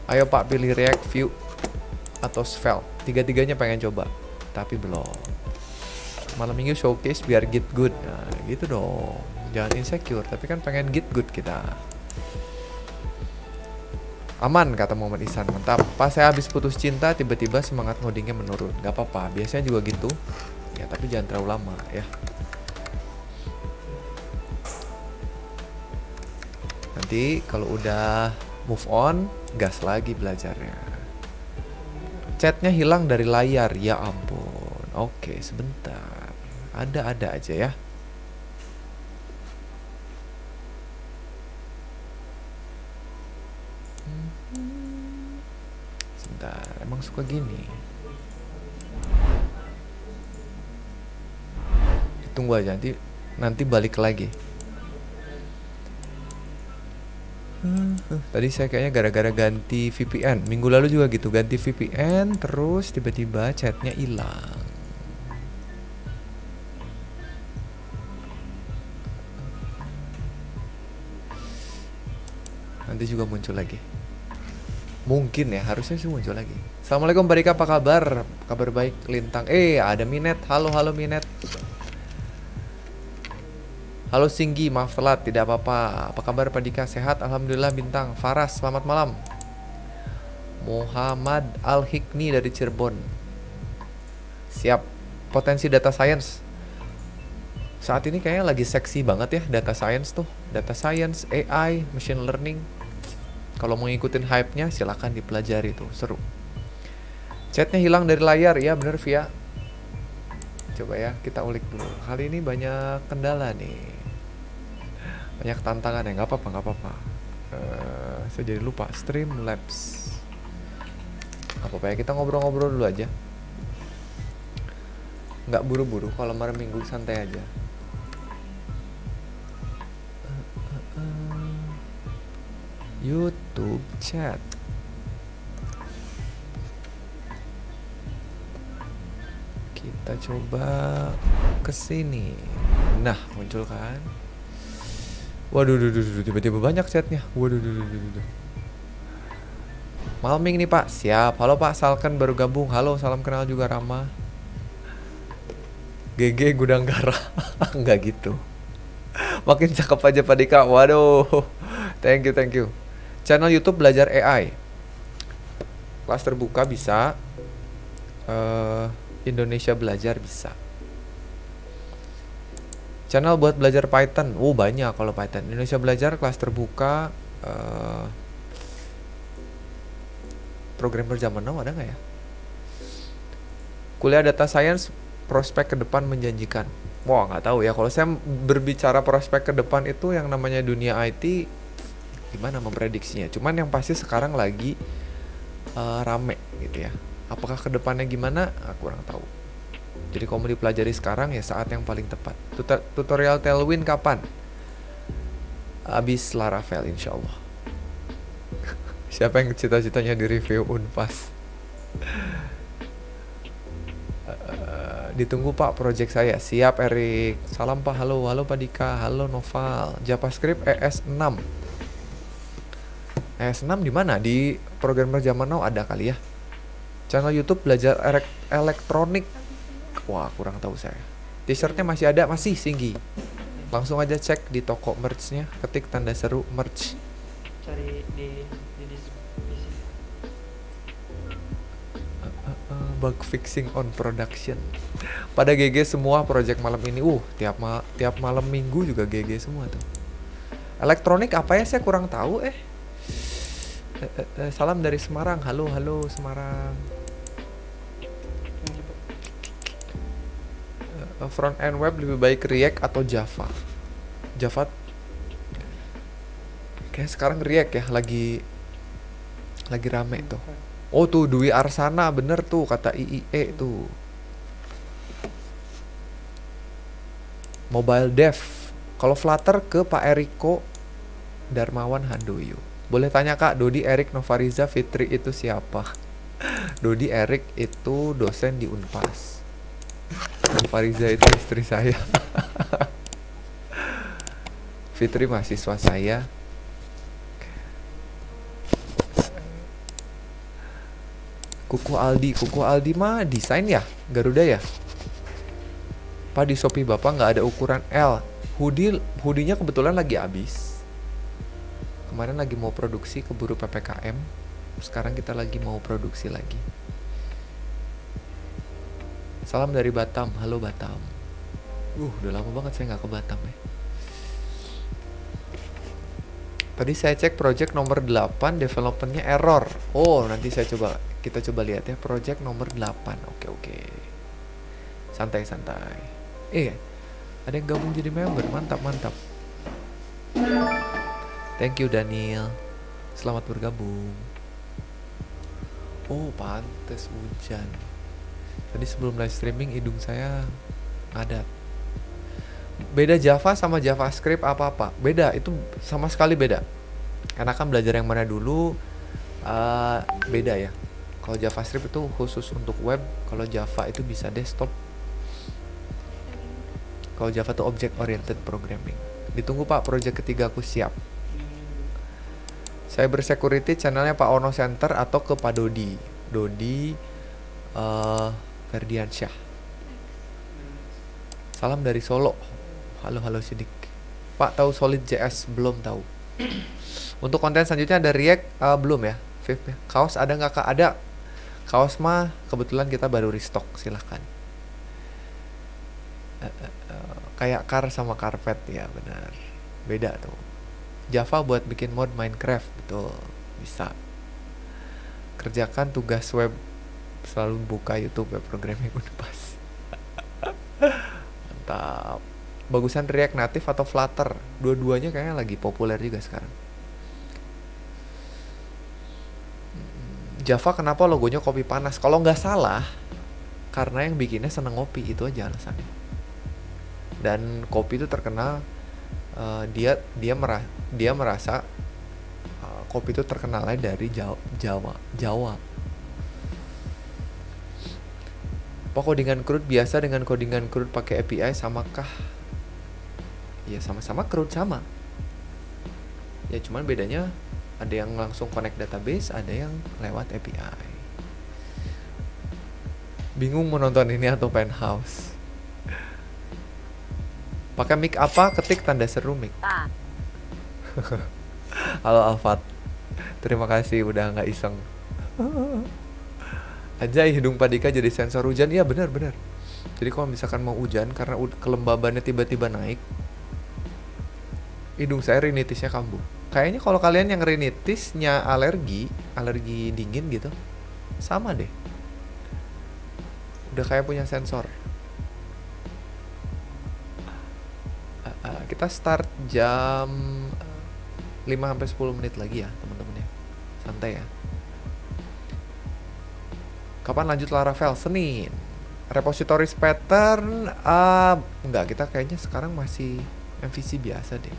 Ayo Pak, pilih React, Vue, atau Svelte. Tiga-tiganya pengen coba, tapi belum. Malam minggu showcase biar git good. Nah gitu dong, jangan insecure, tapi kan pengen git good kita. Aman, kata Muhammad Ihsan. Mantap. Pas saya habis putus cinta, tiba-tiba semangat ngodingnya menurun. Gak apa-apa, biasanya juga gitu. Ya, tapi jangan terlalu lama ya. Nanti kalau udah move on, gas lagi belajarnya. Chatnya hilang dari layar, ya ampun. Oke, sebentar. Ada-ada aja ya. Sebentar, emang suka gini. Tunggu aja, nanti balik lagi. Tadi saya kayaknya gara-gara ganti VPN. Minggu lalu juga gitu, ganti VPN terus tiba-tiba chatnya hilang. Nanti juga muncul lagi. Mungkin ya, harusnya sih muncul lagi. Assalamualaikum Mbak Rika, apa kabar? Kabar baik, Lintang. Ada Minet. Halo Minet. Halo Singgi, maaf telat, tidak apa-apa. Apa kabar Pak Dika? Sehat? Alhamdulillah. Bintang. Faras, selamat malam. Muhammad Al-Hikni dari Cirebon. Siap. Potensi data science. Saat ini kayaknya lagi seksi banget ya data science tuh. Data science, AI, machine learning. Kalau mau ngikutin hype-nya silakan dipelajari tuh, seru. Chatnya hilang dari layar, ya bener Via. Coba ya, kita ulik dulu. Kali ini banyak kendala nih. Banyak tantangan ya, nggak apa-apa. Saya jadi lupa, Streamlabs. Apa ya, kita ngobrol-ngobrol dulu aja. Nggak buru-buru, kalau malam minggu santai aja. YouTube chat. Kita coba kesini. Nah, muncul kan? Waduh, tiba-tiba banyak chatnya. Waduh. Malming nih Pak, siap. Halo Pak, Salken baru gabung. Halo, salam kenal juga Rama. GG Gudang Garam. Enggak gitu. Makin cakep aja Pak Dika. Waduh. Thank you. Channel YouTube belajar AI. Kelas terbuka bisa. Indonesia belajar bisa. Channel buat belajar Python. Banyak kalau Python. Indonesia belajar kelas terbuka. Programmer zaman now ada nggak ya? Kuliah data science, prospek ke depan menjanjikan. Wah, nggak tahu ya. Kalau saya berbicara prospek ke depan itu yang namanya dunia IT, gimana memprediksinya? Cuman yang pasti sekarang lagi rame gitu ya. Apakah ke depannya gimana? Aku kurang tahu. Jadi kalau mau dipelajari sekarang ya saat yang paling tepat. Tutorial Tailwind kapan? Abis Laravel insya Allah. Siapa yang cita-citanya di review Unpas? Ditunggu Pak project saya. Siap Erik. Salam Pak. Halo Pak Dika. Halo Noval. JavaScript ES6. ES6 di mana? Di programmer zaman now ada kali ya. Channel YouTube belajar elektronik. Wah, kurang tahu saya. T-shirtnya masih ada, masih Singgi. Langsung aja cek di toko merch-nya, ketik tanda seru merch. Cari di Bug fixing on production. Pada GG semua project malam ini. Tiap malam minggu juga GG semua tuh. Elektronik apa ya, saya kurang tahu. Salam dari Semarang. Halo Semarang. Front end web lebih baik React atau Java? Java kayak sekarang React ya, lagi rame tuh. Tuh Dwi Arsana bener tuh kata IIE tuh. Mobile Dev. Kalau Flutter ke Pak Eriko Darmawan Handoyo. Boleh tanya Kak, Dodi, Erik, Novariza, Fitri itu siapa? Dodi, Erik itu dosen di Unpas. Fariza itu istri saya. Fitri mahasiswa saya. Kuku Aldi mah desain ya, Garuda ya. Pak, di Shopee Bapak nggak ada ukuran L. Hoodie-nya kebetulan lagi habis. Kemarin lagi mau produksi, keburu PPKM. Sekarang kita lagi mau produksi lagi. Salam dari Batam. Halo Batam. Udah lama banget saya nggak ke Batam ya. Tadi saya cek project nomor 8, developmentnya error. Oh, nanti kita coba lihat ya, project nomor 8. Oke. Santai. Ada yang gabung jadi member. Mantap. Thank you Daniel. Selamat bergabung. Oh, pantes hujan. Tadi sebelum live streaming hidung saya ngadat. Beda Java sama JavaScript apa-apa? Beda, itu sama sekali beda. Enakan belajar yang mana dulu, beda ya. Kalau JavaScript itu khusus untuk web, kalau Java itu bisa desktop. Kalau Java itu object oriented programming. Ditunggu Pak, project ketiga aku siap. Cyber security channelnya Pak Ono Center atau ke Pak Dodi Ferdiansyah. Salam dari Solo. Halo Sidik. Pak tahu Solid.js? Belum tahu. Untuk konten selanjutnya ada React, belum ya. Viv ya. Kaos ada nggak Kak? Ada. Kaos mah kebetulan kita baru restock, silahkan. Kayak car sama karpet ya, benar. Beda tuh. Java buat bikin mod Minecraft, betul. Bisa. Kerjakan tugas web, selalu buka YouTube web programming Unpas. Mantap. Bagusan React Native atau Flutter? Dua-duanya kayaknya lagi populer juga sekarang. Java kenapa logonya kopi panas? Kalau nggak salah, karena yang bikinnya seneng ngopi, itu aja alasannya. Dan kopi itu terkenal, dia merasa kopi itu terkenalnya dari Jawa. Apa codingan CRUD biasa dengan codingan CRUD pakai API samakah? Ya sama-sama CRUD sama. Ya cuman bedanya ada yang langsung connect database, ada yang lewat API. Bingung mau nonton ini atau Penthouse? Pakai mic apa? Ketik tanda seru mic. Halo Alfat. Terima kasih udah nggak iseng. Aja hidung Padika jadi sensor hujan. Iya benar. Jadi kalau misalkan mau hujan karena kelembabannya tiba-tiba naik, hidung saya rinitisnya kambuh. Kayaknya kalau kalian yang rinitisnya alergi dingin gitu, sama deh. Udah kayak punya sensor. Kita start jam 5-10 menit lagi ya teman-teman ya. Santai ya. Kapan lanjut Laravel? Senin. Repositories pattern enggak, kita kayaknya sekarang masih MVC biasa deh.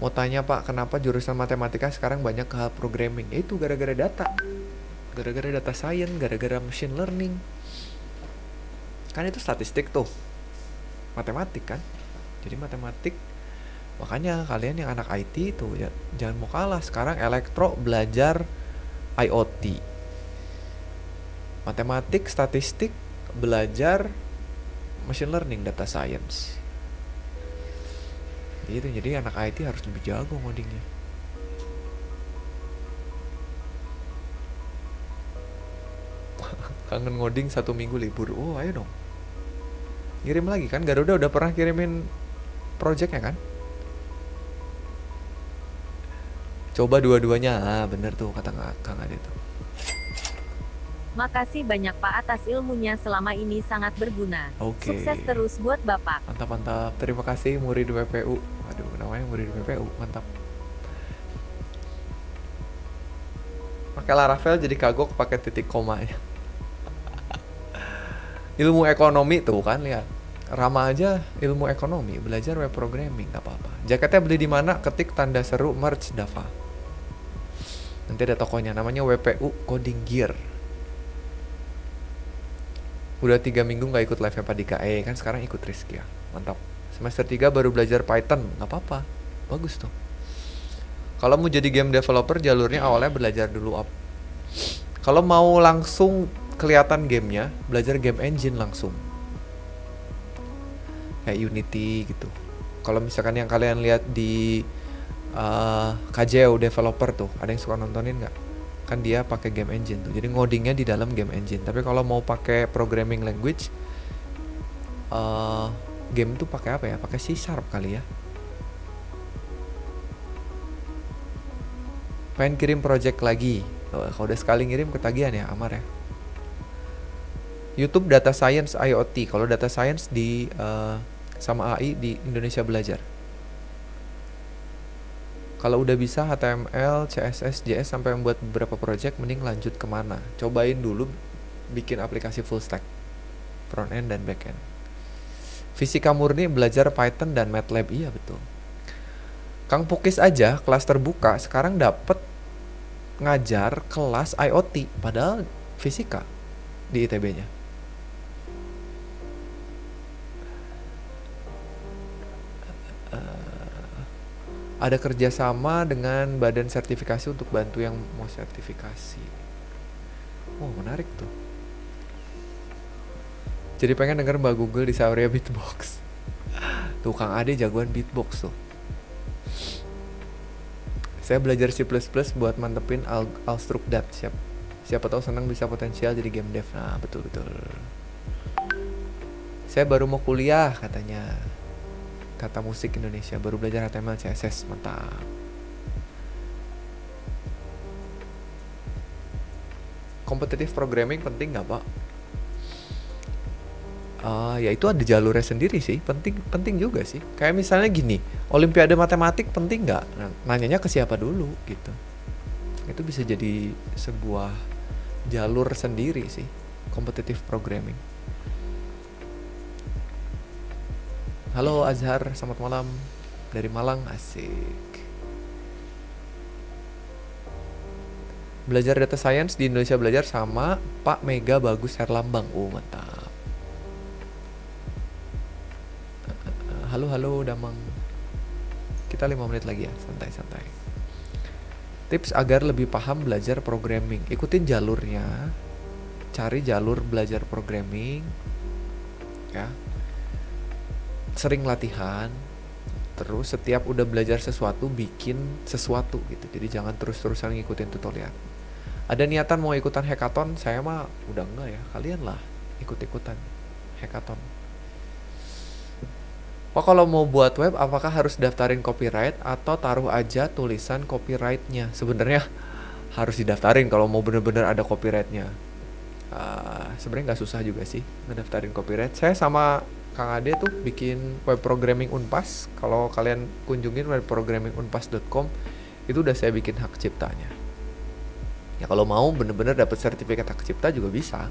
Mau tanya Pak, kenapa jurusan matematika sekarang banyak ke hal programming? Itu gara-gara data. Gara-gara data science, gara-gara machine learning. Kan itu statistik tuh. Matematik kan. Jadi matematik, makanya kalian yang anak IT tuh ya, jangan mau kalah. Sekarang elektro belajar IoT, matematik statistik belajar machine learning, data science gitu. Jadi anak IT harus lebih jago ngodingnya. Kangen ngoding 1 minggu libur. Oh ayo dong, kirim lagi kan. Garuda udah pernah kirimin projectnya kan. Coba dua-duanya. Bener tuh kata Kang Ade tuh. Makasih banyak Pak atas ilmunya selama ini, sangat berguna. Oke. Sukses terus buat Bapak. Mantap. Terima kasih murid WPU. Waduh, namanya murid WPU. Mantap. Pakai Laravel jadi kagok pakai titik koma ya. Ilmu ekonomi tuh kan, lihat. Rama aja ilmu ekonomi, belajar web programming, gak apa-apa. Jaketnya beli di mana? Ketik tanda seru merch Dava. Nanti ada tokonya, namanya WPU Coding Gear. Udah 3 minggu gak ikut live-nya Padika. Kan sekarang ikut Rizky ya. Mantap. Semester 3 baru belajar Python. Gak apa-apa. Bagus tuh. Kalau mau jadi game developer jalurnya awalnya belajar dulu up. Kalau mau langsung kelihatan gamenya, belajar game engine langsung. Kayak Unity gitu. Kalau misalkan yang kalian lihat di KJO developer tuh, ada yang suka nontonin nggak? Kan dia pakai game engine tuh. Jadi ngodingnya di dalam game engine. Tapi kalau mau pakai programming language, game tuh pakai apa ya? Pakai C# kali ya. Pengen kirim project lagi. Kalau udah sekali ngirim ketagihan ya, Amar ya. YouTube Data Science IoT. Kalau Data Science di sama AI di Indonesia Belajar. Kalau udah bisa HTML, CSS, JS sampai membuat beberapa project, mending lanjut kemana? Cobain dulu bikin aplikasi full stack, front end dan back end. Fisika murni belajar Python dan MATLAB, iya betul. Kang Pukis aja kelas terbuka sekarang dapet ngajar kelas IoT, padahal fisika di ITB-nya. Ada kerjasama dengan badan sertifikasi untuk bantu yang mau sertifikasi. Oh, menarik tuh. Jadi pengen denger Mbak Google di Sauria Beatbox. Tuh Kang Ade jagoan beatbox tuh. Saya belajar C++ buat mantepin Alstrukdat. Siapa tahu senang bisa potensial jadi game dev. Nah, betul-betul. Saya baru mau kuliah katanya. Kata Musik Indonesia, baru belajar HTML CSS, mantap. Kompetitif programming penting nggak Pak? Ya itu ada jalurnya sendiri sih, penting juga sih. Kayak misalnya gini, Olimpiade matematik penting nggak? Nah, nanyanya ke siapa dulu gitu. Itu bisa jadi sebuah jalur sendiri sih, kompetitif programming. Halo Azhar, selamat malam dari Malang, asik. Belajar data science di Indonesia Belajar sama Pak Mega Bagus Herlambang. Oh mantap. Halo Damang. Kita 5 menit lagi ya, santai-santai. Tips agar lebih paham belajar programming. Ikutin jalurnya. Cari jalur belajar programming. Ya. Sering latihan, terus setiap udah belajar sesuatu bikin sesuatu gitu. Jadi jangan terus-terusan ngikutin tutorial. Ada niatan mau ikutan hackathon, saya mah udah enggak ya. Kalian lah ikut-ikutan hackathon. Oh, kalau mau buat web apakah harus daftarin copyright atau taruh aja tulisan copyrightnya? Sebenarnya harus didaftarin kalau mau bener-bener ada copyrightnya. Sebenarnya nggak susah juga sih ngedaftarin copyright. Saya sama Kang Ade tuh bikin web programming Unpas. Kalau kalian kunjungin webprogrammingunpas.com, itu udah saya bikin hak ciptanya. Ya kalau mau bener-bener dapat sertifikat hak cipta juga bisa.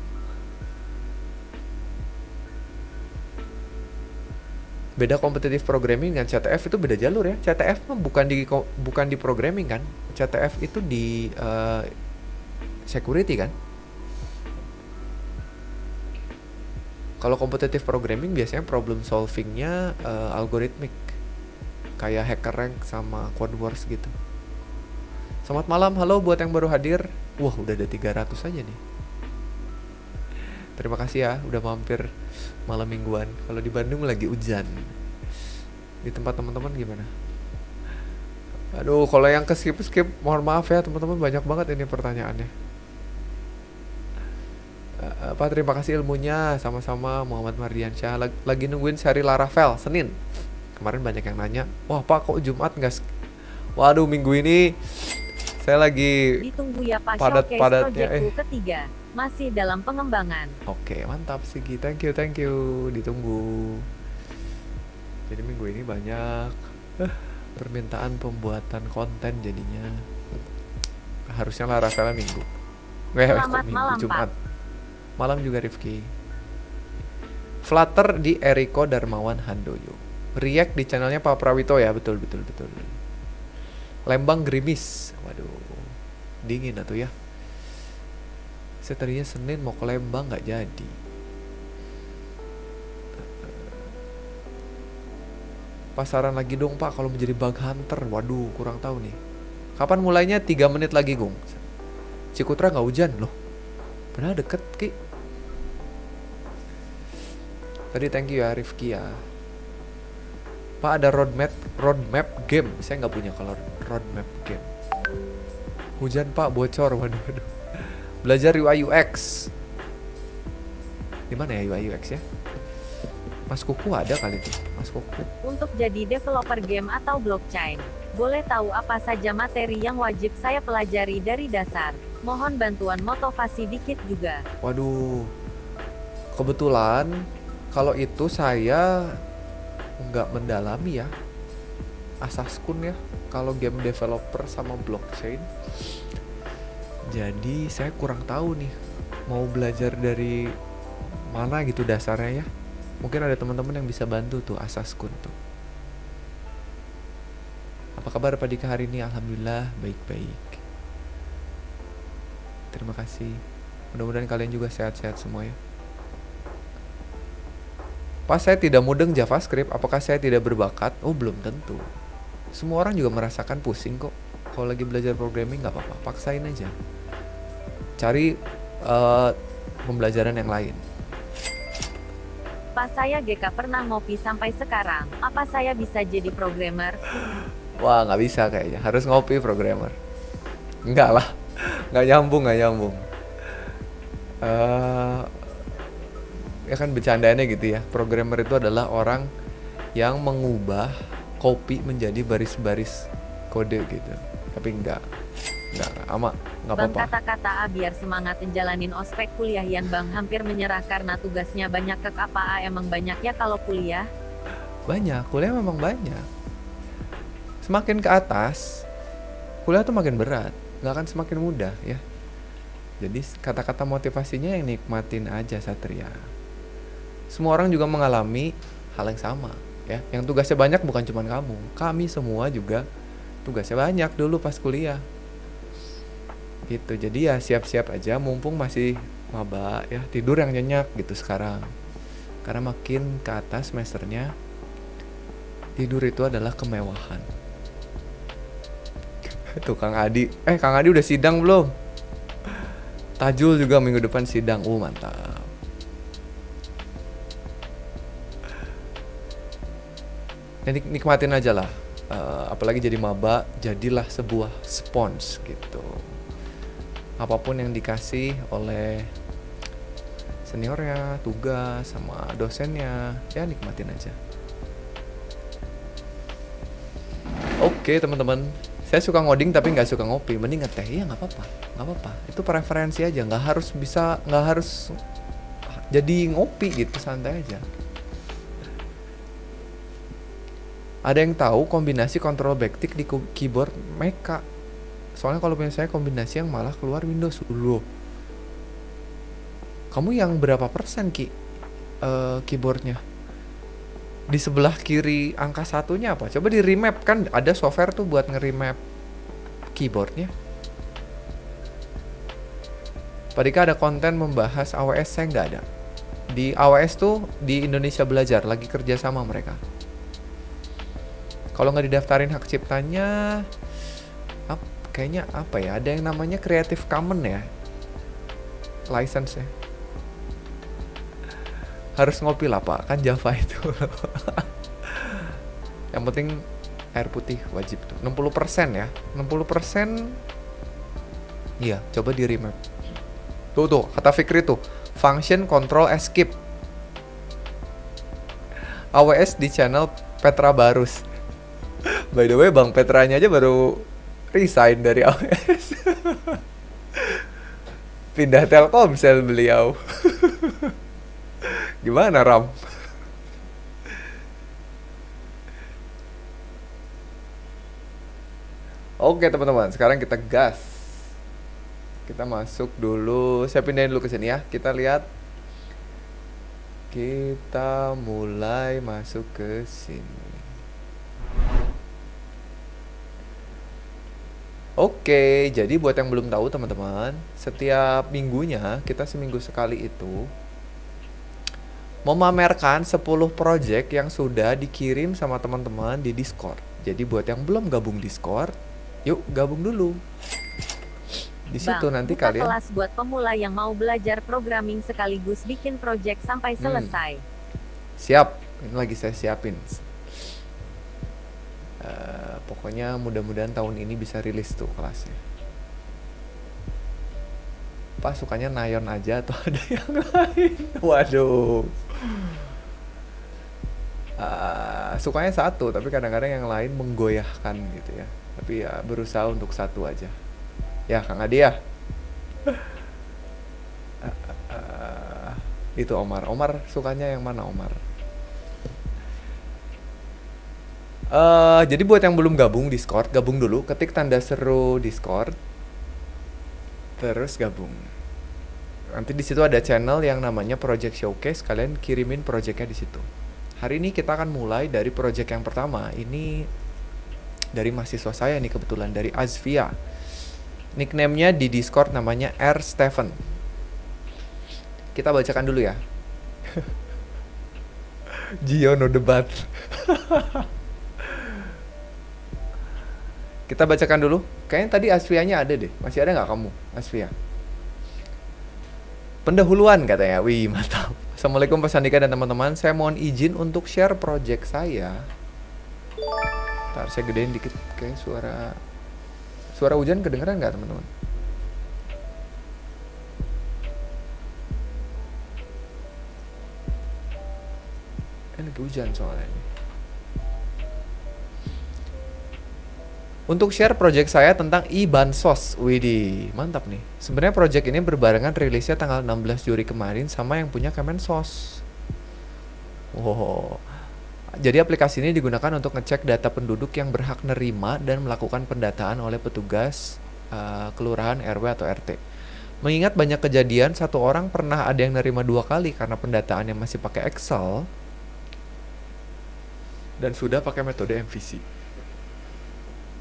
Beda kompetitif programming dengan CTF itu beda jalur ya. CTF mah bukan di programming kan. CTF itu di security kan. Kalau kompetitif programming biasanya problem solvingnya algoritmik, kayak HackerRank sama Code Wars gitu. Selamat malam, halo buat yang baru hadir. Wah udah ada 300 aja nih. Terima kasih ya udah mampir malam mingguan. Kalau di Bandung lagi hujan. Di tempat teman-teman gimana? Aduh, kalau yang skip mohon maaf ya teman-teman, banyak banget ini pertanyaannya. Pak, terima kasih ilmunya. Sama-sama Muhammad Mardiansyah. Lagi nungguin seri Laravel Senin. Kemarin banyak yang nanya, wah Pak kok Jumat nggak? Waduh, minggu ini saya lagi Ditunggu ya Pak, padat-padatnya. Showcase Projectku ketiga masih dalam pengembangan. Oke, mantap Sigi. Thank you. Ditunggu. Jadi minggu ini banyak permintaan pembuatan konten jadinya. Harusnya Laravel minggu. Selamat malam Jumat. Pak. Malam juga Rifki. Flutter di Eriko Darmawan Handoyo. React di channelnya Pak Prawito ya, betul. Lembang gerimis. Waduh, dingin atuh ya. Saya tadinya Senin mau ke Lembang nggak jadi. Pasaran lagi dong Pak kalau menjadi bug hunter. Waduh, kurang tahu nih. Kapan mulainya? 3 menit lagi, Gung. Cikutra nggak hujan loh. Padahal deket, Ki. Tadi thank you ya Rifki ya. Pak, ada roadmap game. Saya nggak punya kalau roadmap game. Hujan Pak, bocor. Waduh. Belajar UI UX. Di mana ya UI UX ya? Mas Kuku ada kali tuh, Mas Kuku. Untuk jadi developer game atau blockchain, boleh tahu apa saja materi yang wajib saya pelajari dari dasar? Mohon bantuan motivasi dikit juga. Waduh. Kebetulan kalau itu saya nggak mendalami ya. Asaskun ya. Kalau game developer sama blockchain. Jadi saya kurang tahu nih. Mau belajar dari mana gitu dasarnya ya. Mungkin ada teman-teman yang bisa bantu tuh Asaskun tuh. Apa kabar Pak Dika hari ini? Alhamdulillah baik-baik. Terima kasih. Mudah-mudahan kalian juga sehat-sehat semua ya. Pas saya tidak mudeng JavaScript, apakah saya tidak berbakat? Oh, belum tentu. Semua orang juga merasakan pusing kok. Kalau lagi belajar programming nggak apa-apa, paksain aja. Cari pembelajaran yang lain. Pas saya GK pernah ngopi sampai sekarang, apa saya bisa jadi programmer? Wah, nggak bisa kayaknya. Harus ngopi programmer. Enggak lah. Nggak nyambung. Ya kan bercandaannya gitu ya. Programmer itu adalah orang yang mengubah kopi menjadi baris-baris kode gitu. Tapi enggak Bang apa-apa. kata-kata A biar semangat menjalanin ospek kuliah yang Bang hampir menyerah karena tugasnya banyak apa A emang banyak ya kalau kuliah? Banyak, kuliah memang banyak. Semakin ke atas, kuliah tuh makin berat, nggak akan semakin mudah ya. Jadi kata-kata motivasinya yang nikmatin aja Satria. Semua orang juga mengalami hal yang sama ya. Yang tugasnya banyak bukan cuma kamu, kami semua juga tugasnya banyak dulu pas kuliah. Gitu. Jadi ya siap-siap aja mumpung masih maba ya, tidur yang nyenyak gitu sekarang. Karena makin ke atas semesternya tidur itu adalah kemewahan. Tuh Kang Adi udah sidang belum? Tajul juga minggu depan sidang. Mantap. Ya, nikmatin aja lah. Apalagi jadi maba, jadilah sebuah spons gitu. Apapun yang dikasih oleh seniornya, tugas sama dosennya, ya nikmatin aja. Oke teman-teman, saya suka ngoding tapi nggak suka ngopi. Mending ngeteh, ya nggak apa-apa. Itu preferensi aja, nggak harus jadi ngopi gitu, santai aja. Ada yang tahu kombinasi control backtick di keyboard Mecha? Soalnya kalau punya saya kombinasi yang malah keluar Windows dulu. Kamu yang berapa persen Ki? Keyboardnya? Di sebelah kiri angka satunya apa? Coba di remap, kan ada software tuh buat nge-remap keyboardnya. Padika ada konten membahas AWS, saya nggak ada. Di AWS tuh di Indonesia Belajar, lagi kerja sama mereka. Kalau nggak didaftarin hak ciptanya, kayaknya apa ya? Ada yang namanya Creative Commons ya, license ya. Harus ngopi lah Pak, kan Java itu. Yang penting air putih wajib tuh. 60% ya. 60%. Iya, coba di remap. Tuh, kata Fikri tuh. Function control escape. AWS di channel Petra Barus. By the way, Bang Petranya aja baru resign dari AWS. Pindah Telkomsel beliau. Gimana Ram? Oke teman-teman, sekarang kita gas. Kita masuk dulu. Saya pindahin dulu ke sini ya. Kita lihat. Kita mulai masuk ke sini. Oke, jadi buat yang belum tahu teman-teman, setiap minggunya kita seminggu sekali itu memamerkan 10 project yang sudah dikirim sama teman-teman di Discord. Jadi buat yang belum gabung Discord, Yuk gabung dulu. Di situ Bang, nanti buka kalian. kelas buat pemula yang mau belajar programming sekaligus bikin project sampai selesai. Siap, ini lagi saya siapin. Pokoknya mudah-mudahan tahun ini bisa rilis tuh kelasnya. Pak sukanya Nayon aja atau ada yang lain? Waduh. Sukanya satu, tapi kadang-kadang yang lain menggoyahkan gitu ya. Tapi ya berusaha untuk satu aja. Ya Kang Adi ya. Itu Omar. Omar sukanya yang mana Omar? Jadi buat yang belum gabung Discord, gabung dulu, ketik tanda seru Discord, terus gabung. Nanti di situ ada channel yang namanya Project Showcase, kalian kirimin projectnya di situ. Hari ini kita akan mulai dari project yang pertama. Ini dari mahasiswa saya nih kebetulan, dari Azvia. Nickname-nya di Discord namanya R. Stephen. Kita bacakan dulu ya. Gio no debat. Kita bacakan dulu. Kayaknya tadi Asfianya ada deh. Masih ada nggak kamu, Asfia? Pendahuluan katanya. Wih, mantap. Assalamualaikum Pak Sandika dan teman-teman. Saya mohon izin untuk share project saya. Ntar saya gedein dikit. Kayak suara hujan kedengeran nggak teman-teman? Ini lagi hujan soalnya ini. Untuk share project saya tentang e-bansos. Widih, mantap nih. Sebenarnya project ini berbarengan rilisnya tanggal 16 Juli kemarin sama yang punya Kemensos. Wow. Jadi aplikasi ini digunakan untuk ngecek data penduduk yang berhak nerima dan melakukan pendataan oleh petugas kelurahan, RW atau RT. Mengingat banyak kejadian, satu orang pernah ada yang nerima 2 kali karena pendataannya masih pakai Excel dan sudah pakai metode MVC.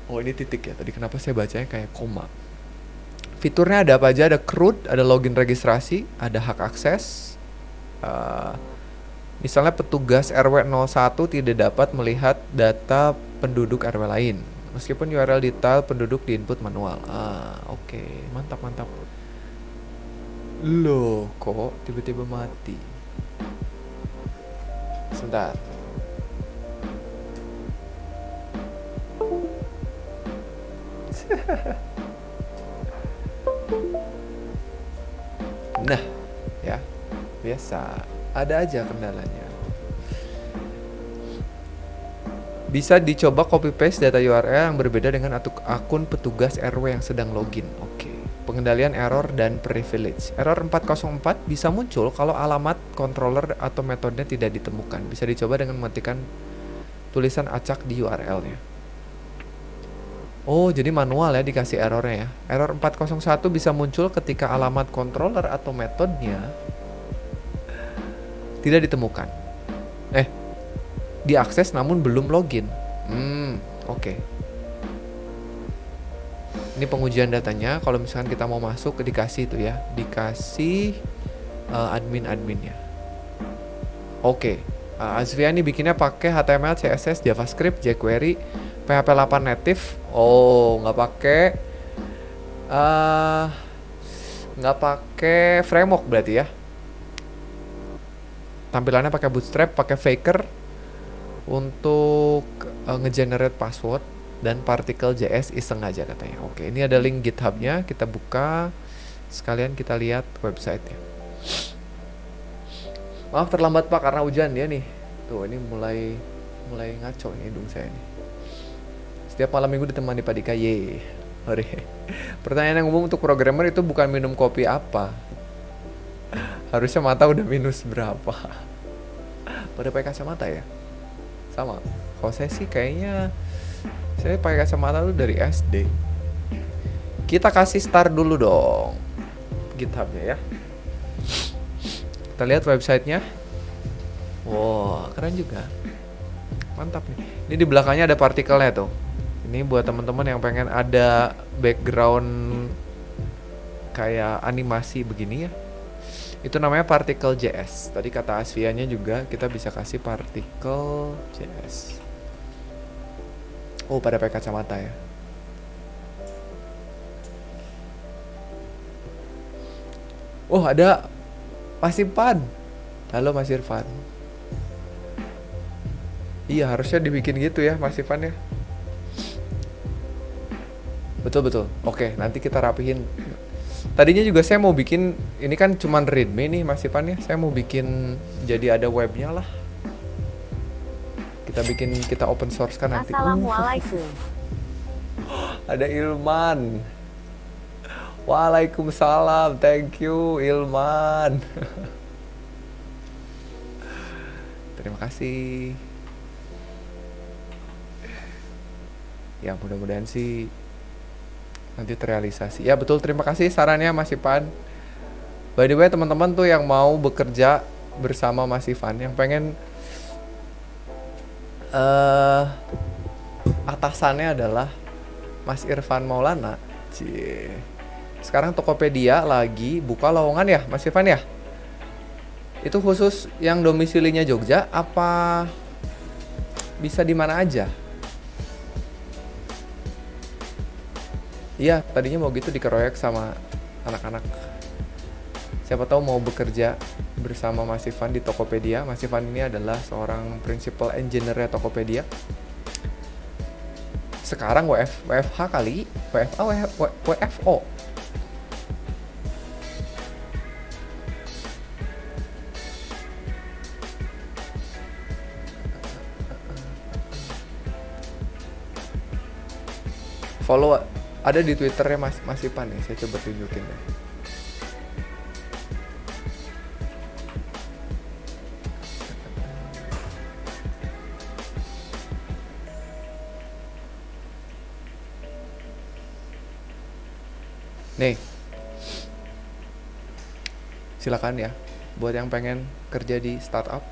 Oh ini titik ya, tadi kenapa saya bacanya kayak koma. Fiturnya ada apa aja? Ada CRUD, ada login registrasi, ada hak akses. Misalnya petugas RW 01 tidak dapat melihat data penduduk RW lain, meskipun URL detail penduduk diinput manual. Oke. Mantap. Loh, kok tiba-tiba mati? Sebentar. Nah, ya, biasa. Ada aja kendalanya. Bisa dicoba copy paste data URL yang berbeda dengan akun petugas RW yang sedang login. Oke. Pengendalian error dan privilege. Error 404 bisa muncul kalau alamat controller atau metodenya tidak ditemukan. Bisa dicoba dengan mematikan tulisan acak di URL-nya. Oh, jadi manual ya dikasih errornya ya. Error 401 bisa muncul ketika alamat controller atau metodenya tidak ditemukan. Diakses namun belum login. Oke. Ini pengujian datanya. Kalau misalkan kita mau masuk, dikasih itu ya. Dikasih admin-adminnya. Oke. Azvia ini bikinnya pakai HTML, CSS, JavaScript, jQuery, PHP 8 native. Oh, nggak pakai framework berarti ya. Tampilannya pakai Bootstrap, pakai Faker untuk ngegenerate password, dan Particle.js iseng aja katanya. Oke, ini ada link GitHub-nya, kita buka sekalian kita lihat website-nya. Maaf terlambat Pak karena hujan ya nih. Tuh ini mulai ngaco nih hidung saya nih. Setiap malam minggu ditemani Pak Dika. Ye. Hore. Pertanyaan yang umum untuk programmer itu bukan minum kopi apa. Harusnya mata udah minus berapa. Pada pakai kacamata ya? Sama. Kalau saya sih kayaknya saya pakai kacamata tuh dari SD. Kita kasih start dulu dong GitHub-nya ya. Kita lihat websitenya. Wow, keren juga. Mantap nih. Ini di belakangnya ada partikelnya tuh. Ini buat teman-teman yang pengen ada background kayak animasi begini ya. Itu namanya Particle.js. Tadi kata Asvianya juga kita bisa kasih Particle.js. Oh, pada pakai kacamata ya. Oh, ada Mas Irfan. Halo Mas Irfan. Iya, harusnya dibikin gitu ya Mas Irfan ya. Betul betul. Oke, nanti kita rapihin. Tadinya juga saya mau bikin, ini kan cuman readme nih Mas Irfan ya. Saya mau bikin jadi ada webnya lah. Kita bikin, kita open source kan nanti. Assalamualaikum. Ada Ilman. Waalaikumsalam. Thank you Ilman. Terima kasih. Ya mudah-mudahan sih nanti terrealisasi. Ya betul, terima kasih sarannya Mas Ivan. By the way teman-teman tuh yang mau bekerja bersama Mas Ivan, yang pengen atasannya adalah Mas Irfan Maulana. Cie. Sekarang Tokopedia lagi buka lowongan ya Mas Ivan ya? Itu khusus yang domisilinya Jogja apa bisa di mana aja? Iya, tadinya mau gitu dikeroyok sama anak-anak. Siapa tahu mau bekerja bersama Mas Ivan di Tokopedia. Mas Ivan ini adalah seorang principal engineer-nya Tokopedia. Sekarang WFH kali, WFO. Follow ada di Twitternya Mas Ipan nih, saya coba tunjukin deh. Nih, silakan ya, buat yang pengen kerja di startup,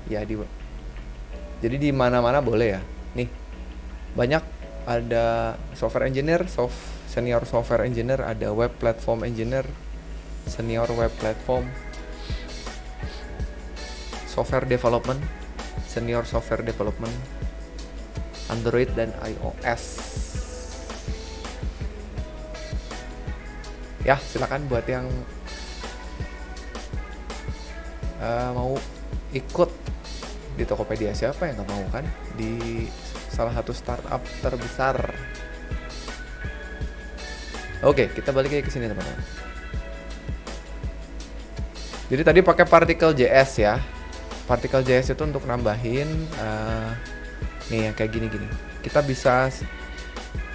ya jadi di mana-mana boleh ya. Nih, banyak. Ada software engineer, senior software engineer, ada web platform engineer, senior web platform, software development, senior software development, Android dan iOS. Ya, silakan buat yang mau ikut di Tokopedia. Siapa yang nggak mau kan di salah satu startup terbesar. Oke, kita balik lagi ke sini teman-teman. Jadi tadi pakai Particle.js ya. Particle.js itu untuk nambahin nih yang kayak gini-gini. Kita bisa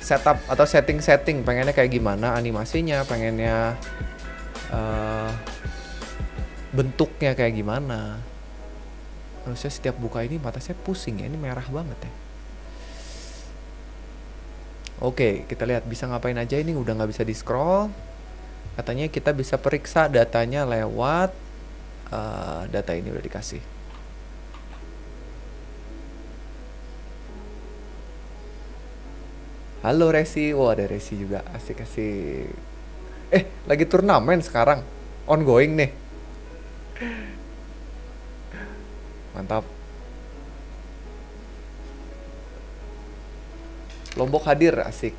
setup atau setting pengennya kayak gimana animasinya, pengennya bentuknya kayak gimana. Harusnya setiap buka ini mata saya pusing ya, ini merah banget ya. Oke, kita lihat bisa ngapain aja. Ini udah nggak bisa di scroll. Katanya kita bisa periksa datanya lewat data ini udah dikasih. Halo Resi, wah ada Resi juga, asik-asik. Lagi turnamen sekarang, ongoing nih. Mantap. Lombok hadir, asik.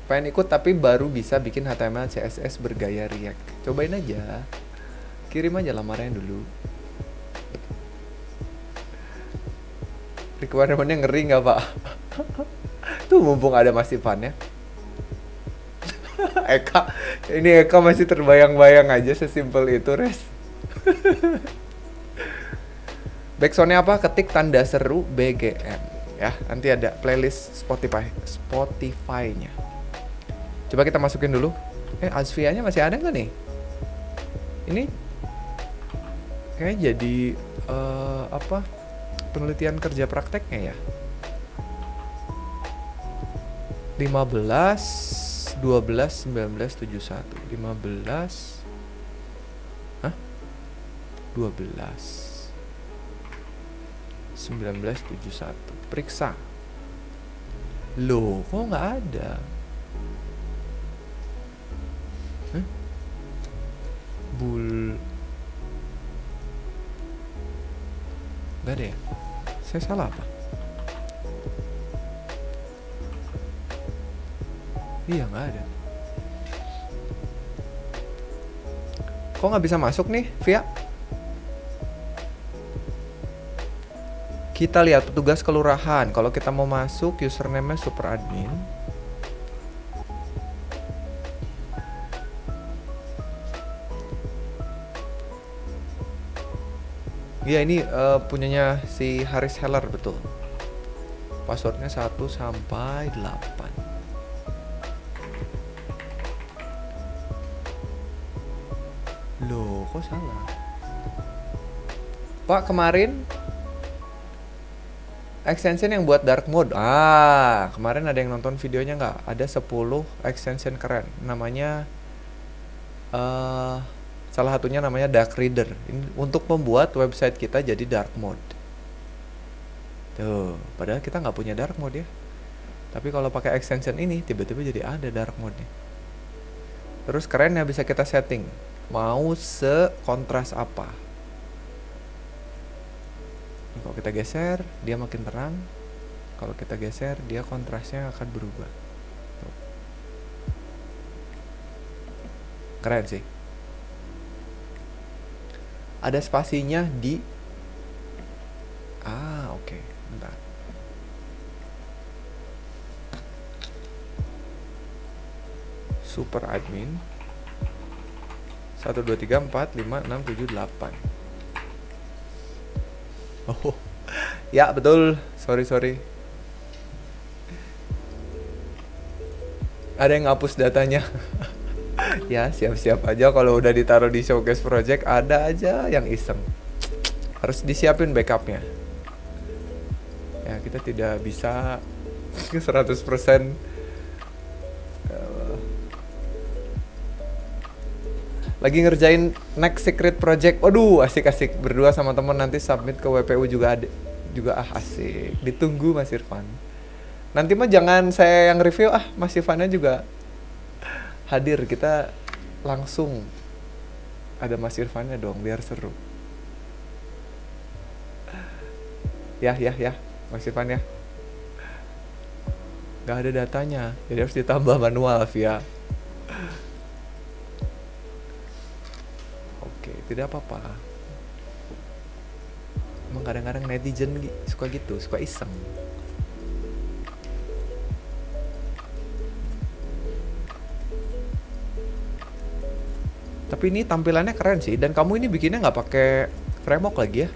Pengen ikut tapi baru bisa bikin HTML CSS bergaya React. Cobain aja. Kirim aja lamarannya dulu. Requirement-nya ngeri nggak Pak? Tuh mumpung ada Mas Ivan ya. Eka masih terbayang-bayang aja, sesimpel itu Res. Backsoundnya apa? Ketik tanda seru BGM. Ya, nanti ada playlist Spotify-nya. Coba kita masukin dulu. Azfianya masih ada nggak nih? Ini kayak jadi penelitian kerja prakteknya ya. 15 12 19 71 15 12 1971. Periksa. Loh, kok nggak ada? Nggak ada ya? Saya salah apa? Iya, nggak ada. Kok nggak bisa masuk nih, Via? Kita lihat petugas kelurahan. Kalau kita mau masuk, username-nya super admin. Iya, ini punyanya si Haris Heller, betul. Passwordnya 1 sampai 8. Loh, kok salah? Pak, kemarin extension yang buat dark mode. Kemarin ada yang nonton videonya nggak? Ada 10 extension keren. Namanya salah satunya namanya Dark Reader. Ini untuk membuat website kita jadi dark mode. Tuh, padahal kita nggak punya dark mode ya. Tapi kalau pakai extension ini tiba-tiba jadi ada dark mode nih. Terus keren ya, bisa kita setting mau sekontras apa. Kalau kita geser, dia makin terang. Kalau kita geser, dia kontrasnya akan berubah. Tuh. Keren sih. Ada spasinya di oke. Bentar. Super admin 1 2 3 4 5 6 7 8. Oh, ya betul. Sorry. Ada yang ngapus datanya. Ya, siap-siap aja kalau udah ditaruh di showcase project, ada aja yang iseng. Harus disiapin backupnya. Ya, kita tidak bisa 100% lagi ngerjain next secret project. Waduh, asik-asik berdua sama temen, nanti submit ke WPU juga ada. Juga asik. Ditunggu Mas Irfan. Nanti mah jangan saya yang review, Mas Irfannya juga hadir. Kita langsung ada Mas Irfannya dong biar seru. Ya, Mas Irfan ya. Gak ada datanya, jadi harus ditambah manual via. Oke, tidak apa-apa. Emang kadang-kadang netizen suka gitu, suka iseng. Tapi ini tampilannya keren sih, dan kamu ini bikinnya nggak pakai framework lagi ya.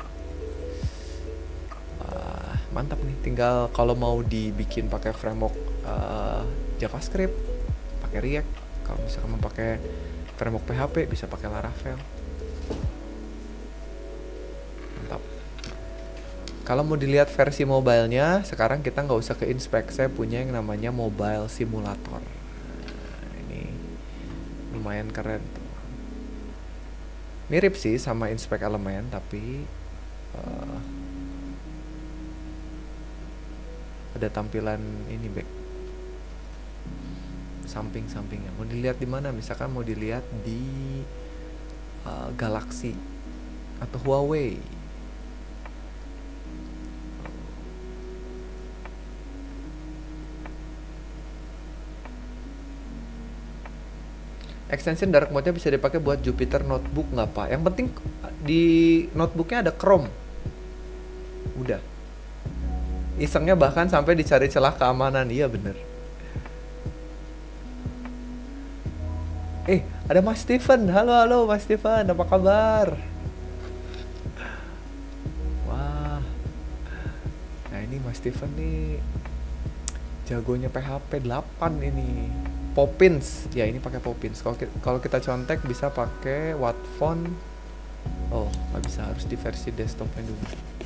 Mantap nih, tinggal kalau mau dibikin pakai framework JavaScript, pakai React. Kalau misalkan mau pakai framework PHP bisa pakai Laravel. Mantap. Kalau mau dilihat versi mobilenya, sekarang kita nggak usah ke inspect. Saya punya yang namanya Mobile Simulator. Ini lumayan keren tuh. Mirip sih sama inspect elemen, tapi ada tampilan ini back samping-sampingnya. Mau dilihat di mana? Misalkan mau dilihat di Galaxy atau Huawei. Extension dark mode-nya bisa dipakai buat Jupyter Notebook nggak Pak? Yang penting di notebooknya ada Chrome. Udah. Isengnya bahkan sampai dicari celah keamanan. Iya bener. Ada Mas Steven. Halo Mas Steven, apa kabar? Wah. Nah ini Mas Steven nih jagonya PHP 8 ini. Poppins, ya ini pakai Poppins. Kalau kita contek bisa pakai Wattfont. Oh, nggak bisa, harus di versi desktopnya dulu.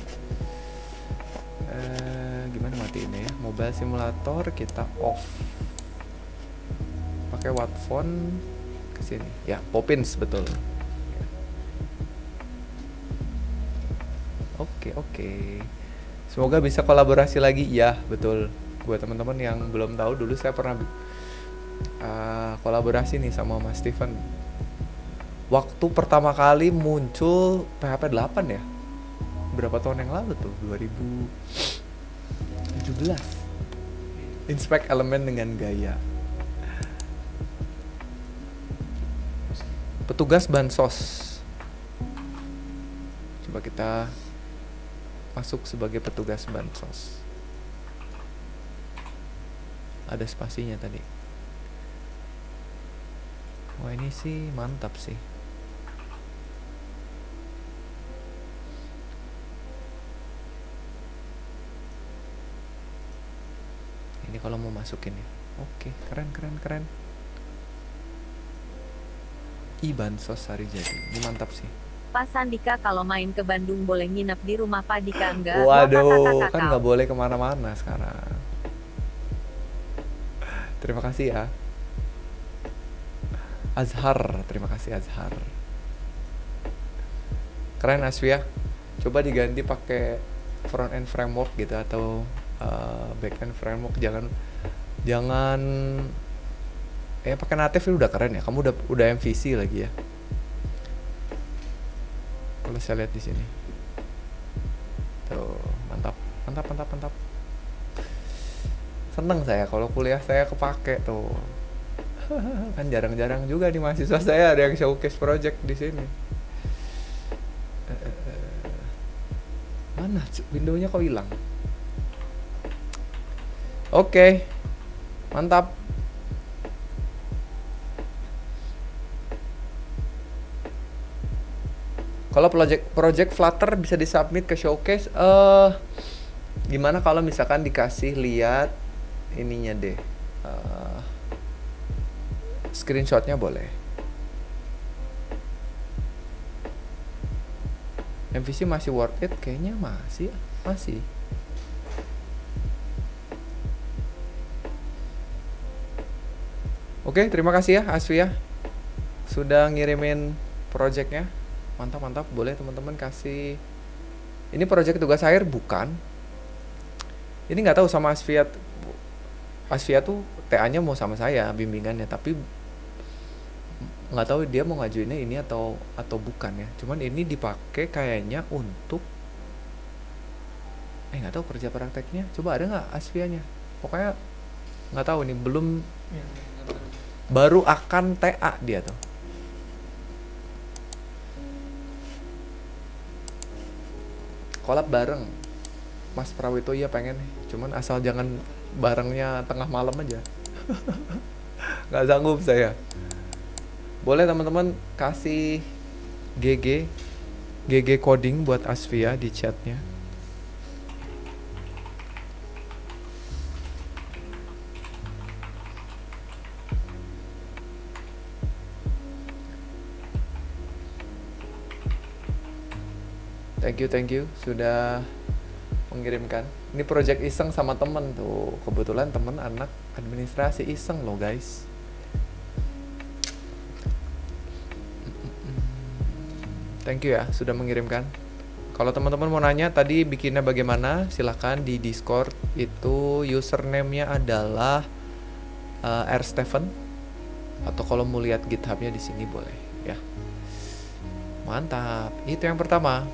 Gimana matiin ya? Mobile Simulator kita off. Pakai Wattfont ke sini. Ya, Poppins betul. Oke. Semoga bisa kolaborasi lagi. Ya, betul. Buat teman-teman yang belum tahu, dulu saya pernah kolaborasi nih sama Mas Steven. Waktu pertama kali muncul PHP 8 ya. Berapa tahun yang lalu tuh? 2017. Inspect elemen dengan gaya. Petugas bansos. Coba kita masuk sebagai petugas bansos. Ada spasinya tadi. Wah, ini sih mantap sih. Ini kalau mau masukin ya. Oke, keren. Bansos hari jadi. Ini mantap sih. Pak Sandika kalau main ke Bandung boleh nginep di rumah Pak Dika enggak? Waduh, kan nggak boleh kemana-mana sekarang. Terima kasih ya. Azhar, terima kasih Azhar. Keren Aswia. Coba diganti pakai front end framework gitu atau back end framework. Jangan pakai native itu udah keren ya. Kamu udah MVC lagi ya. Kalau saya lihat di sini. Tuh, mantap. Seneng saya kalau kuliah saya kepake tuh. Kan jarang-jarang juga di mahasiswa saya ada yang showcase project di sini. Mana windownya kok hilang? Oke. Mantap. Kalau project Flutter bisa disubmit ke showcase. Gimana kalau misalkan dikasih lihat ininya deh, screenshotnya boleh. MVC masih worth it? Kayaknya masih. Oke, terima kasih ya Aswia sudah ngirimin projectnya. Mantap. Boleh teman-teman kasih. Ini project tugas akhir bukan? Ini nggak tahu sama Asvia tuh TA-nya mau sama saya bimbingannya, tapi nggak tahu dia mau ngajuinnya ini atau bukan ya. Cuman ini dipakai kayaknya untuk nggak tahu kerja prakteknya. Coba ada nggak Asvianya? Pokoknya nggak tahu nih, belum, baru akan TA dia tuh. Collab bareng Mas Prawito, iya pengen, cuman asal jangan barengnya tengah malam aja. Nggak sanggup saya. Boleh teman-teman kasih GG coding buat Asvia di chatnya. Thank you sudah mengirimkan. Ini project iseng sama temen tuh. Kebetulan temen anak administrasi iseng loh guys. Thank you ya sudah mengirimkan. Kalau teman-teman mau nanya tadi bikinnya bagaimana, silahkan di Discord. Itu username-nya adalah R.Stephen. Atau kalau mau lihat GitHub-nya di sini boleh ya. Mantap. Itu yang pertama.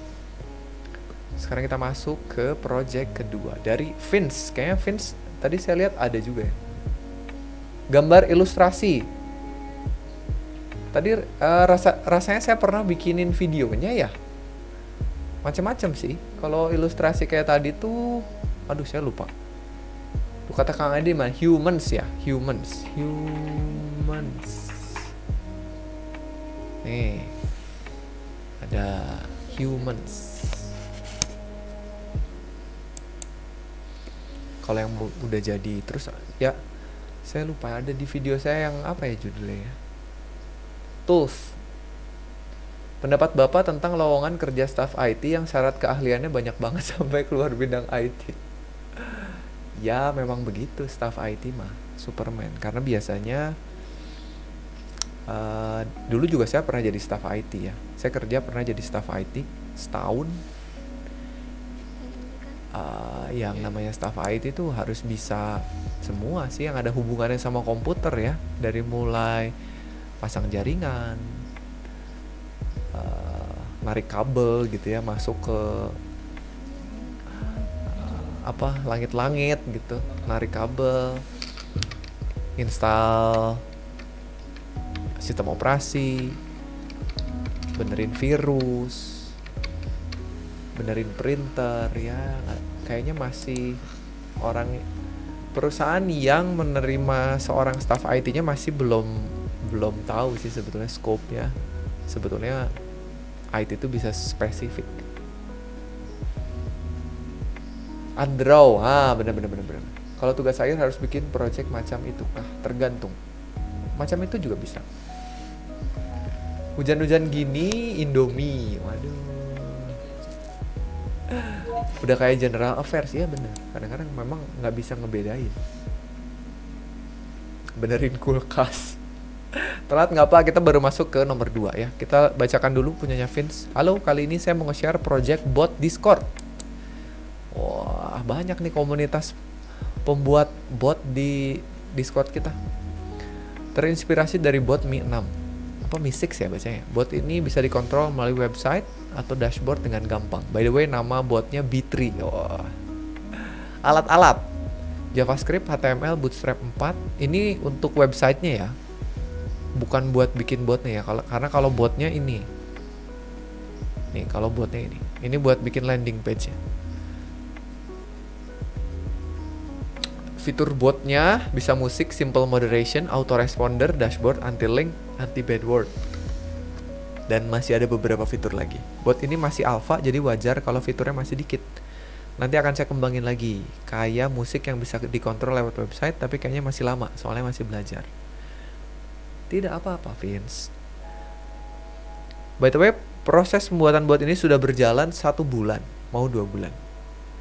Sekarang kita masuk ke project kedua dari Vince. Kayaknya Vince tadi saya lihat ada juga ya. Gambar ilustrasi. Tadi rasanya saya pernah bikinin videonya ya. Macam-macam sih. Kalau ilustrasi kayak tadi tuh, aduh saya lupa. Tuh kata Kang Adi mah humans ya, humans. Nih. Ada humans. Kalau yang udah jadi terus ya, saya lupa ada di video saya yang apa ya judulnya ya. Tools. Pendapat Bapak tentang lowongan kerja staf IT yang syarat keahliannya banyak banget sampai keluar bidang IT. Ya memang begitu, staf IT mah Superman. Karena biasanya dulu juga saya pernah jadi staf IT ya. Saya kerja pernah jadi staf IT setahun. Yang namanya staf IT itu harus bisa semua sih yang ada hubungannya sama komputer ya, dari mulai pasang jaringan, narik kabel gitu ya, masuk ke langit-langit gitu, narik kabel, install sistem operasi, benerin virus, benerin printer ya. Kayaknya masih perusahaan yang menerima seorang staff IT-nya masih belum tahu sih sebetulnya scope-nya. Sebetulnya IT itu bisa spesifik. Undraw, bener. Kalau tugas akhir harus bikin project macam itu kah? Tergantung. Macam itu juga bisa. Hujan-hujan gini, Indomie, waduh. Udah kayak general affairs, ya bener. Kadang-kadang memang nggak bisa ngebedain. Benerin kulkas. Telat nggak apa, kita baru masuk ke nomor 2 ya. Kita bacakan dulu punyanya Vince. Halo, kali ini saya mau nge-share project bot Discord. Wah, banyak nih komunitas pembuat bot di Discord kita. Terinspirasi dari bot Mi 6 apa Mi 6 ya bacanya. Bot ini bisa dikontrol melalui website atau dashboard dengan gampang. By the way, nama botnya B3. Wah. Alat-alat JavaScript, HTML, Bootstrap 4. Ini untuk websitenya ya, bukan buat bikin botnya ya. Karena kalau botnya ini nih, kalau botnya ini buat bikin landing page ya. Fitur botnya bisa musik, simple moderation, autoresponder, dashboard, anti-link, anti-bad word. Dan masih ada beberapa fitur lagi. Bot ini masih alpha, jadi wajar kalau fiturnya masih dikit. Nanti akan saya kembangin lagi. Kayak musik yang bisa dikontrol lewat website, tapi kayaknya masih lama, soalnya masih belajar. Tidak apa-apa, Vince. By the way, proses pembuatan bot ini sudah berjalan 1 bulan, mau 2 bulan.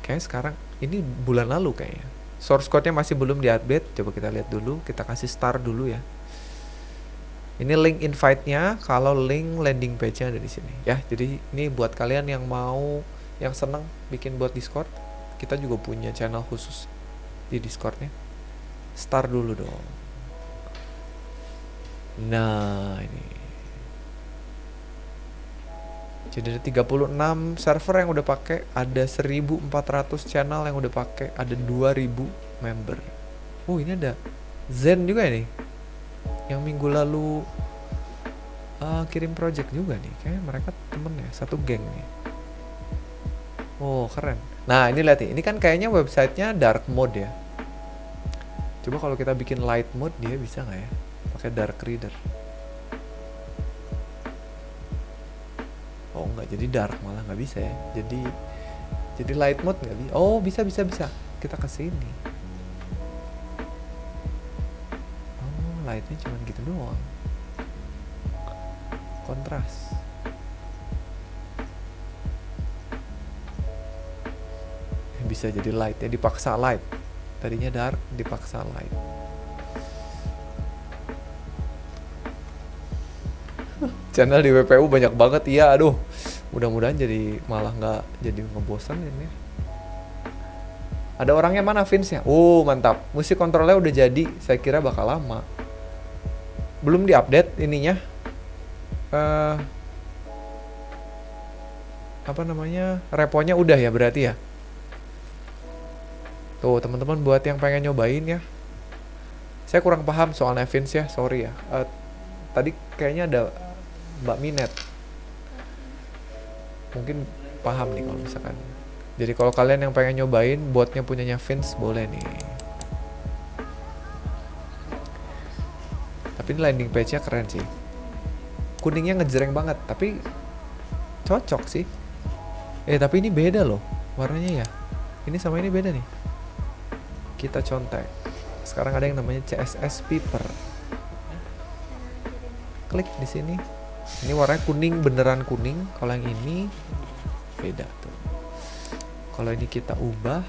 Kayaknya sekarang, ini bulan lalu kayaknya. Source code-nya masih belum diupdate. Coba kita lihat dulu, kita kasih start dulu ya. Ini link invite-nya, kalau link landing page-nya ada di sini ya. Jadi ini buat kalian yang seneng bikin buat Discord, kita juga punya channel khusus di Discord-nya. Start dulu dong. Nah, ini. Jadi ada 36 server yang udah pakai, ada 1400 channel yang udah pakai, ada 2000 member. Ini ada Zen juga nih. Yang minggu lalu kirim project juga nih. Kayaknya mereka temen ya, satu geng nih. Keren. Nah, ini lihat nih. Ini kan kayaknya websitenya dark mode ya. Coba kalau kita bikin light mode, dia bisa nggak ya? Pakai dark reader. Nggak, jadi dark malah nggak bisa ya. Jadi light mode nggak bisa. Bisa. Kita ke sini. Lightnya cuma gitu doang. Kontras. Bisa jadi light ya, dipaksa light. Tadinya dark, dipaksa light. Channel di WPU banyak banget, iya. Aduh, mudah-mudahan malah nggak jadi ngebosanin ya. Ada orangnya mana Vince-nya? Mantap. Musik kontrolnya udah jadi. Saya kira bakal lama. Belum diupdate ininya. Reponya udah ya berarti ya. Tuh teman-teman, buat yang pengen nyobain ya. Saya kurang paham soalnya Vince ya, sorry ya. Tadi kayaknya ada Mbak Minet. Mungkin paham nih kalau misalkan. Jadi kalau kalian yang pengen nyobain botnya punyanya Vince, boleh nih. Tapi ini landing page-nya keren sih. Kuningnya ngejreng banget, tapi cocok sih. Tapi ini beda loh warnanya ya. Ini sama ini beda nih. Kita contek. Sekarang ada yang namanya CSS Piper. Klik di sini. Ini warnanya kuning, beneran kuning. Kalau yang ini beda tuh. Kalau ini kita ubah,